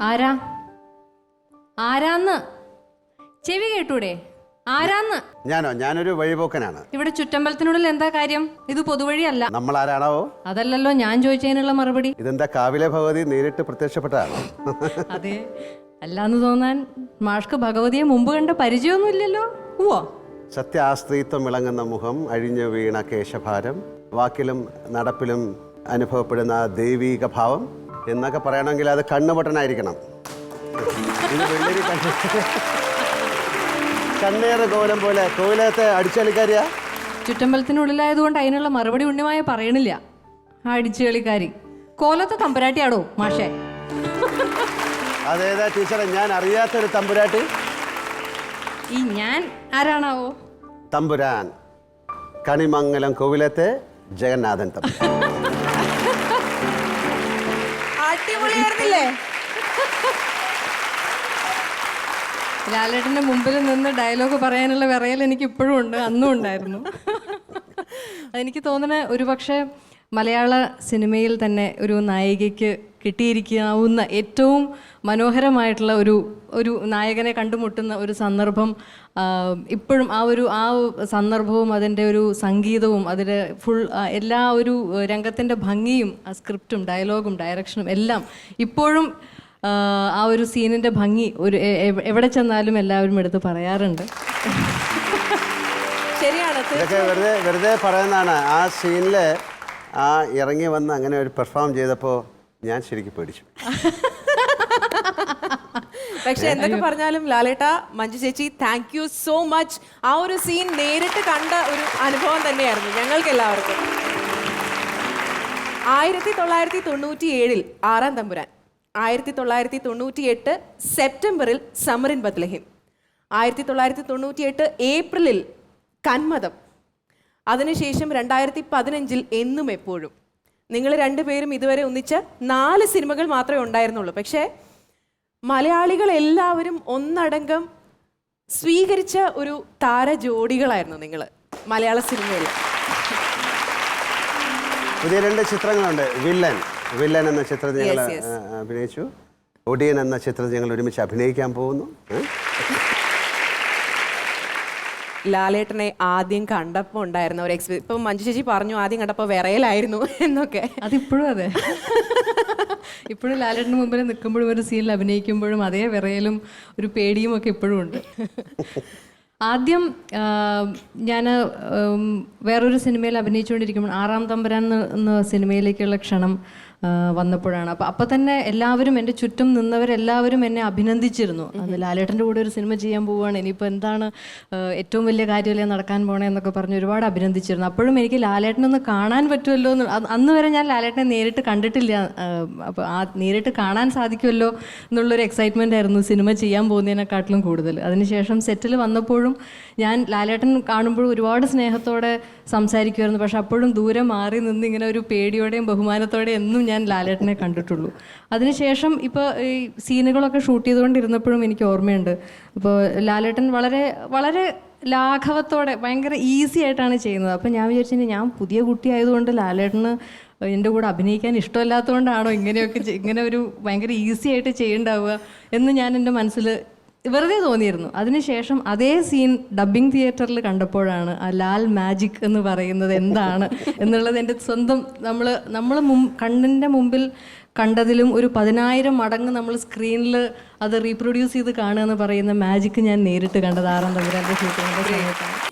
ആരാ ആരാന്ന് ചെവി കേട്ടൂടെ? ആരാന്ന്? ഞാനൊരു വഴിപോക്കനാണ്. ഇവിടെ ചുറ്റമ്പലത്തിനുള്ളിൽ എന്താ കാര്യം? ഇത് പൊതുവഴിയല്ല. നമ്മൾ ആരാണാവോ? അതല്ലല്ലോ ഞാൻ ചോദിച്ചതിനുള്ള മറുപടി. ഇതെന്താ കാവിലെ ഭഗവതി നേരിട്ട് പ്രത്യക്ഷപ്പെട്ടതാണോ? അതെ, അല്ലാന്ന് തോന്നാൻ മാഷ്ക്ക് ഭഗവതിയെ മുമ്പ് കണ്ട പരിചയമൊന്നും ഇല്ലല്ലോ. ഓ, സത്യാസ്ത്രീത്വം വിളങ്ങുന്ന മുഖം, അഴിഞ്ഞു വീണ കേശഭാരം, വാക്കിലും നടപ്പിലും അനുഭവപ്പെടുന്ന ദൈവീക ഭാവം എന്നൊക്കെ പറയണമെങ്കിൽ അത് കണ്ണുപൊട്ടനായിരിക്കണം. ഇത് വെള്ളരി കണ്ണേറ് കോലം പോലെ കോവിലത്തെ അടിച്ചുകളിക്കാരിയാ. ചുറ്റമ്പലത്തിനുള്ളിലായതുകൊണ്ട് അതിനുള്ള മറുപടി ഉണ്ണിമായ പറയണില്ല. അടിച്ചുകളിക്കാരി കോലത്തെ തമ്പുരാട്ടിയാടോ മാഷേ? അതേതാ ടീച്ചറെ? ഞാൻ അറിയാത്തൊരു തമ്പുരാട്ടി. ഈ ഞാൻ ആരാണാവോ? തമ്പുരാൻ, കണിമംഗലം കോവിലത്തെ ജഗന്നാഥൻ തമ്പുരാൻ. ലാലേട്ടൻ്റെ മുമ്പിൽ നിന്ന് ഡയലോഗ് പറയാനുള്ള വിറയൽ എനിക്ക് ഇപ്പോഴും ഉണ്ട്, അന്നും ഉണ്ടായിരുന്നു. അതെനിക്ക് തോന്നുന്ന ഒരുപക്ഷെ മലയാള സിനിമയിൽ തന്നെ ഒരു നായികയ്ക്ക് കിട്ടിയിരിക്കാവുന്ന ഏറ്റവും മനോഹരമായിട്ടുള്ള ഒരു നായകനെ കണ്ടുമുട്ടുന്ന ഒരു സന്ദർഭം ഇപ്പോഴും ആ സന്ദർഭവും അതിൻ്റെ ഒരു സംഗീതവും അതിൻ്റെ ഫുൾ എല്ലാ ഒരു രംഗത്തിൻ്റെ ഭംഗിയും ആ സ്ക്രിപ്റ്റും ഡയലോഗും ഡയറക്ഷനും എല്ലാം ഇപ്പോഴും ആ ഒരു സീനിൻ്റെ ഭംഗി എവിടെ ചെന്നാലും എല്ലാവരും എടുത്ത് പറയാറുണ്ട്. ശരിയാണ്. ഇതൊക്കെ വെറുതെ പറയുന്നതാണ്. ആ സീനിൽ ആ ഇറങ്ങി വന്ന് അങ്ങനെ ഒരു പെർഫോം ചെയ്തപ്പോൾ ഞാൻ ശരിക്കും പേടിച്ചു. പക്ഷെ എന്തൊക്കെ പറഞ്ഞാലും ലാലേട്ട, മഞ്ജു ചേച്ചി, താങ്ക് യു സോ മച്ച്. ആ ഒരു സീൻ നേരിട്ട് കണ്ട ഒരു അനുഭവം തന്നെയായിരുന്നു ഞങ്ങൾക്ക് എല്ലാവർക്കും. 1997 ആറാം തമ്പുരാൻ, 1998 സെപ്റ്റംബറിൽ സമർ ഇൻ ബത്ലഹേം, 1998 ഏപ്രിലിൽ കന്മദം, അതിനുശേഷം 2015 എന്നും എപ്പോഴും. നിങ്ങൾ രണ്ടുപേരും ഇതുവരെ ഒന്നിച്ച് 4 സിനിമകൾ മാത്രമേ ഉണ്ടായിരുന്നുള്ളൂ. പക്ഷേ മലയാളികൾ എല്ലാവരും ഒന്നടങ്കം സ്വീകരിച്ച ഒരു താരജോഡികളായിരുന്നു നിങ്ങൾ മലയാള സിനിമയിൽ. പുതിയ 2 ചിത്രങ്ങളുണ്ട്. വില്ലൻ എന്ന ചിത്രത്തിൽ ഞങ്ങൾ അഭിനയിച്ചു. ഒടിയൻ എന്ന ചിത്രത്തിൽ ഞങ്ങൾ ഒരുമിച്ച് അഭിനയിക്കാൻ പോകുന്നു. ലാലേട്ടനെ ആദ്യം കണ്ടപ്പോൾ ഉണ്ടായിരുന്ന ഒരു ഇപ്പം മഞ്ജു ചേച്ചി പറഞ്ഞു ആദ്യം കണ്ടപ്പോൾ വിറയലായിരുന്നു എന്നൊക്കെ. അതിപ്പോഴും അതെ. ഇപ്പോഴും ലാലേട്ടന് മുമ്പിൽ നിൽക്കുമ്പോഴും ഒരു സീനിൽ അഭിനയിക്കുമ്പോഴും അതേ വിറയലും ഒരു പേടിയും ഒക്കെ ഇപ്പോഴും ഉണ്ട്. ആദ്യം ഞാൻ വേറൊരു സിനിമയിൽ അഭിനയിച്ചുകൊണ്ടിരിക്കുമ്പോൾ ആറാം തമ്പുരാൻ എന്ന സിനിമയിലേക്കുള്ള ക്ഷണം വന്നപ്പോഴാണ്. അപ്പം തന്നെ എല്ലാവരും എൻ്റെ ചുറ്റും നിന്നവരെല്ലാവരും എന്നെ അഭിനന്ദിച്ചിരുന്നു. അത് ലാലേട്ടൻ്റെ കൂടെ ഒരു സിനിമ ചെയ്യാൻ പോവുകയാണ്, ഇനിയിപ്പോൾ എന്താണ് ഏറ്റവും വലിയ കാര്യമല്ലേ നടക്കാൻ പോകണേ എന്നൊക്കെ പറഞ്ഞ് ഒരുപാട് അഭിനന്ദിച്ചിരുന്നു. അപ്പോഴും എനിക്ക് ലാലേട്ടനൊന്ന് കാണാൻ പറ്റുമല്ലോ എന്ന്, അന്ന് വരെ ഞാൻ ലാലേട്ടനെ നേരിട്ട് കണ്ടിട്ടില്ല. അപ്പോൾ നേരിട്ട് കാണാൻ സാധിക്കുമല്ലോ എന്നുള്ളൊരു എക്സൈറ്റ്മെൻ്റ് ആയിരുന്നു സിനിമ ചെയ്യാൻ പോകുന്നതിനെക്കാട്ടിലും കൂടുതൽ. അതിനുശേഷം സെറ്റിൽ വന്നപ്പോഴും ഞാൻ ലാലേട്ടൻ കാണുമ്പോഴും ഒരുപാട് സ്നേഹത്തോടെ സംസാരിക്കുമായിരുന്നു. പക്ഷെ അപ്പോഴും ദൂരെ മാറി നിന്ന് ഇങ്ങനെ ഒരു പേടിയോടെയും ബഹുമാനത്തോടെയും എന്നും ഞാൻ ലാലേട്ടനെ കണ്ടിട്ടുള്ളൂ. അതിനുശേഷം ഇപ്പോൾ ഈ സീനുകളൊക്കെ ഷൂട്ട് ചെയ്തുകൊണ്ടിരുന്നപ്പോഴും എനിക്ക് ഓർമ്മയുണ്ട്. അപ്പോൾ ലാലേട്ടൻ വളരെ വളരെ ലാഘവത്തോടെ ഭയങ്കര ഈസി ആയിട്ടാണ് ചെയ്യുന്നത്. അപ്പോൾ ഞാൻ വിചാരിച്ചു ഞാൻ പുതിയ കുട്ടിയായതുകൊണ്ട് ലാലേട്ടന് എൻ്റെ കൂടെ അഭിനയിക്കാൻ ഇഷ്ടമല്ലാത്തതുകൊണ്ടാണോ ഇങ്ങനെ ഒരു ഭയങ്കര ഈസി ആയിട്ട് ചെയ്യേണ്ടാവുക എന്ന് ഞാൻ എൻ്റെ മനസ്സിൽ വെറുതെ തോന്നിയിരുന്നു. അതിനുശേഷം അതേ സീൻ ഡബ്ബിംഗ് തിയേറ്ററിൽ കണ്ടപ്പോഴാണ് ആ ലാൽ മാജിക് എന്ന് പറയുന്നത് എന്താണ് എന്നുള്ളത് എൻ്റെ സ്വന്തം നമ്മൾ കണ്ണിൻ്റെ മുമ്പിൽ കണ്ടതിലും ഒരു 10,000 മടങ്ങ് നമ്മൾ സ്ക്രീനിൽ അത് റീപ്രൊഡ്യൂസ് ചെയ്ത് കാണുക എന്ന് പറയുന്ന മാജിക് ഞാൻ നേരിട്ട് കണ്ടത് ആറാം തമ്പുരാൻ്റെ ഷൂട്ടിങ്ങിൻ്റെ സമയത്താണ്.